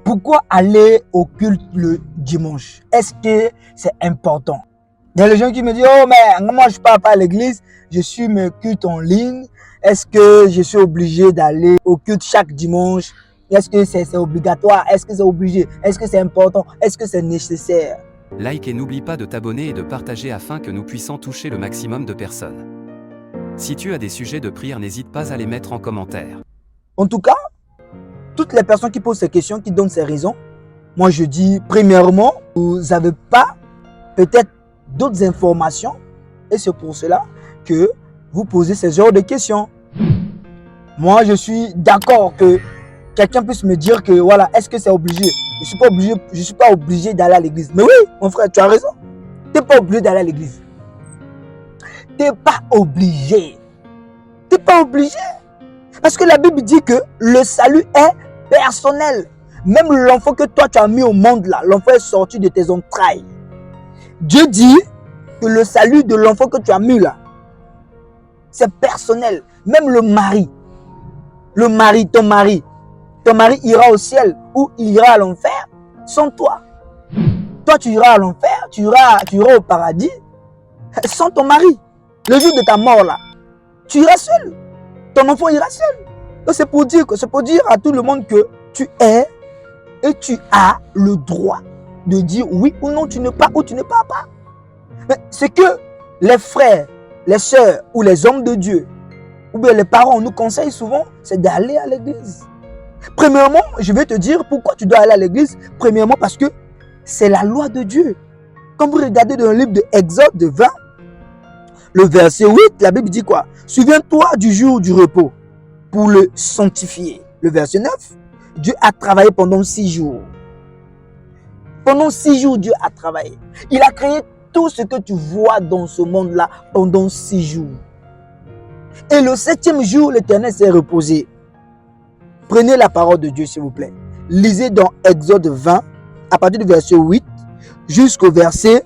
Pourquoi aller au culte le dimanche? Est-ce que c'est important? Il y a les gens qui me disent, oh mais moi je ne pars pas à l'église, je suis mes cultes en ligne. Est-ce que je suis obligé d'aller au culte chaque dimanche? Est-ce que c'est obligatoire? Est-ce que c'est obligé? Est-ce que c'est important? Est-ce que c'est nécessaire? Like et n'oublie pas de t'abonner et de partager afin que nous puissions toucher le maximum de personnes. Si tu as des sujets de prière, n'hésite pas à les mettre en commentaire. En tout cas, toutes les personnes qui posent ces questions, qui donnent ces raisons, moi je dis, premièrement, vous n'avez pas peut-être d'autres informations et c'est pour cela que vous posez ce genre de questions. Moi je suis d'accord que quelqu'un puisse me dire que voilà, est-ce que c'est obligé? Je suis pas obligé d'aller à l'église. Mais oui, mon frère, tu as raison. Tu n'es pas obligé d'aller à l'église. Tu n'es pas obligé. Tu n'es pas obligé. Parce que la Bible dit que le salut est personnel. Même l'enfant que toi tu as mis au monde là, l'enfant est sorti de tes entrailles. Dieu dit que le salut de l'enfant que tu as mis là, c'est personnel. Même le mari, ton mari ira au ciel ou il ira à l'enfer sans toi. Toi tu iras à l'enfer, tu iras au paradis sans ton mari. Le jour de ta mort là, tu iras seul. Ton enfant ira seul. Donc c'est pour dire à tout le monde que tu es et tu as le droit de dire oui ou non, tu ne pars ou tu ne pars pas. Mais ce que les frères, les sœurs ou les hommes de Dieu ou bien les parents nous conseillent souvent, c'est d'aller à l'église. Premièrement, je vais te dire pourquoi tu dois aller à l'église. Premièrement, parce que c'est la loi de Dieu. Quand vous regardez dans le livre de Exode 20, le verset 8, la Bible dit quoi? Souviens-toi du jour du repos pour le sanctifier. Le verset 9, Dieu a travaillé pendant 6 jours. Pendant 6 jours, Dieu a travaillé. Il a créé tout ce que tu vois dans ce monde-là pendant 6 jours. Et le 7e jour, l'Éternel s'est reposé. Prenez la parole de Dieu, s'il vous plaît. Lisez dans Exode 20, à partir du verset 8 jusqu'au verset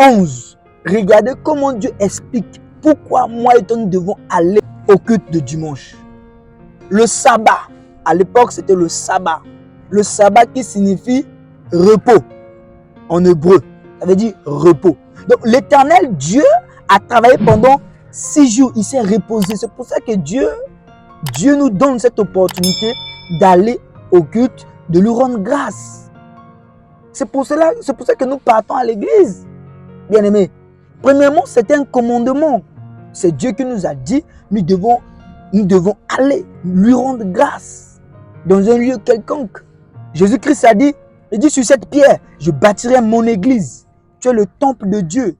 11. Regardez comment Dieu explique pourquoi moi et toi nous devons aller au culte de dimanche. Le sabbat, à l'époque c'était le sabbat. Le sabbat qui signifie repos en hébreu. Ça veut dire repos. Donc l'Éternel Dieu a travaillé pendant 6 jours. Il s'est reposé. C'est pour ça que Dieu nous donne cette opportunité d'aller au culte, de lui rendre grâce. C'est pour ça que nous partons à l'église. Bien aimé. Premièrement, c'est un commandement. C'est Dieu qui nous a dit, nous devons aller lui rendre grâce dans un lieu quelconque. Jésus-Christ a dit, il dit sur cette pierre, je bâtirai mon église. Tu es le temple de Dieu.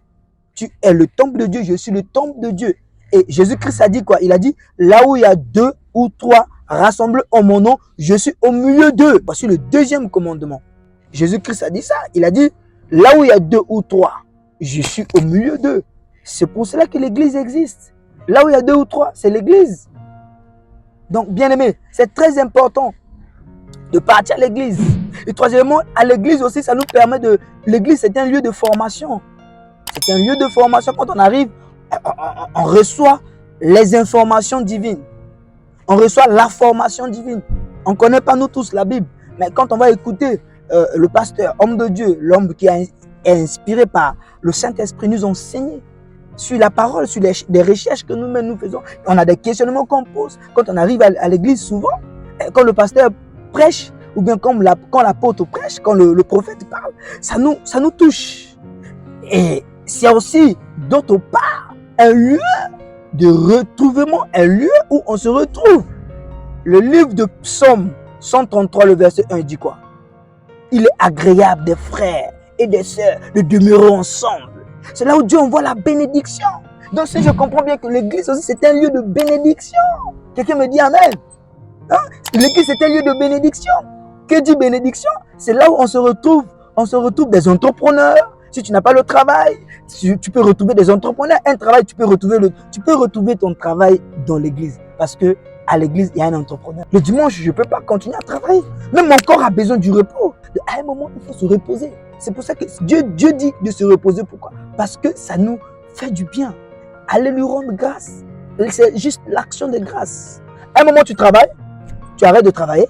Tu es le temple de Dieu, je suis le temple de Dieu. Et Jésus-Christ a dit quoi? Il a dit, là où il y a 2 ou 3 rassemblés en mon nom, je suis au milieu d'eux. Voici le 2e commandement. Jésus-Christ a dit ça. Il a dit, là où il y a 2 ou 3, je suis au milieu d'eux. C'est pour cela que l'église existe. Là où il y a 2 ou 3, c'est l'église. Donc, bien aimé, c'est très important de partir à l'église. Et troisièmement, à l'église aussi, ça nous permet de... L'église, c'est un lieu de formation. C'est un lieu de formation. Quand on arrive, on reçoit les informations divines. On reçoit la formation divine. On ne connaît pas nous tous la Bible. Mais quand on va écouter le pasteur, homme de Dieu, l'homme qui est inspiré par le Saint-Esprit, nous enseigner sur la parole, sur les recherches que nous-mêmes nous faisons. On a des questionnements qu'on pose. Quand on arrive à l'église, souvent, quand le pasteur prêche, ou bien quand l'apôtre prêche, quand le prophète parle, ça nous touche. Et c'est aussi, d'autre part, un lieu de retrouvement, un lieu où on se retrouve. Le livre de Psaume 133, le verset 1, il dit quoi? Il est agréable des frères et des sœurs de demeurer ensemble. C'est là où Dieu envoie la bénédiction. Donc si je comprends bien que l'église aussi c'est un lieu de bénédiction. Quelqu'un me dit amen. Hein? L'église c'est un lieu de bénédiction. Que dit bénédiction? C'est là où on se retrouve des entrepreneurs. Si tu n'as pas le travail, tu peux retrouver des entrepreneurs. Un travail, tu peux retrouver ton travail dans l'église. Parce que à l'église, il y a un entrepreneur. Le dimanche, je ne peux pas continuer à travailler. Même mon corps a besoin du repos. À un moment, il faut se reposer. C'est pour ça que Dieu dit de se reposer. Pourquoi? Parce que ça nous fait du bien. Allez lui rendre grâce. C'est juste l'action de grâce. À un moment, tu travailles, tu arrêtes de travailler,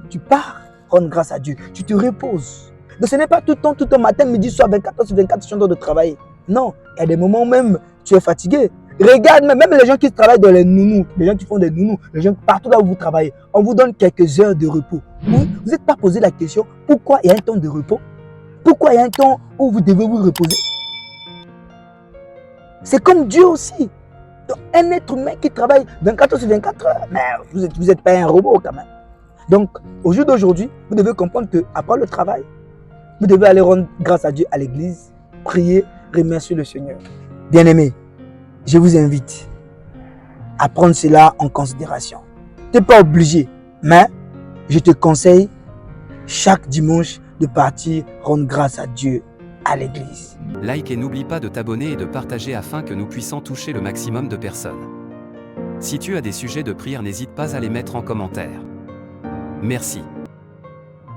tu pars rendre grâce à Dieu. Tu te reposes. Donc ce n'est pas tout le temps, matin, midi, soir, 24 heures sur 24, tu es en train de travailler. Non, il y a des moments où même tu es fatigué. Regarde, même les gens qui travaillent dans les nounous, les gens qui font des nounous, les gens partout là où vous travaillez, on vous donne quelques heures de repos. Vous n'êtes pas posé la question, pourquoi il y a un temps de repos? Pourquoi il y a un temps où vous devez vous reposer? C'est comme Dieu aussi. Donc, un être humain qui travaille 24 heures sur 24 heures, mais vous êtes pas un robot quand même. Donc, au jour d'aujourd'hui, vous devez comprendre qu'après le travail, vous devez aller rendre grâce à Dieu à l'église, prier, remercier le Seigneur. Bien-aimés, je vous invite à prendre cela en considération. Tu n'es pas obligé, mais je te conseille chaque dimanche de partir rendre grâce à Dieu à l'église. Like et n'oublie pas de t'abonner et de partager afin que nous puissions toucher le maximum de personnes. Si tu as des sujets de prière, n'hésite pas à les mettre en commentaire. Merci.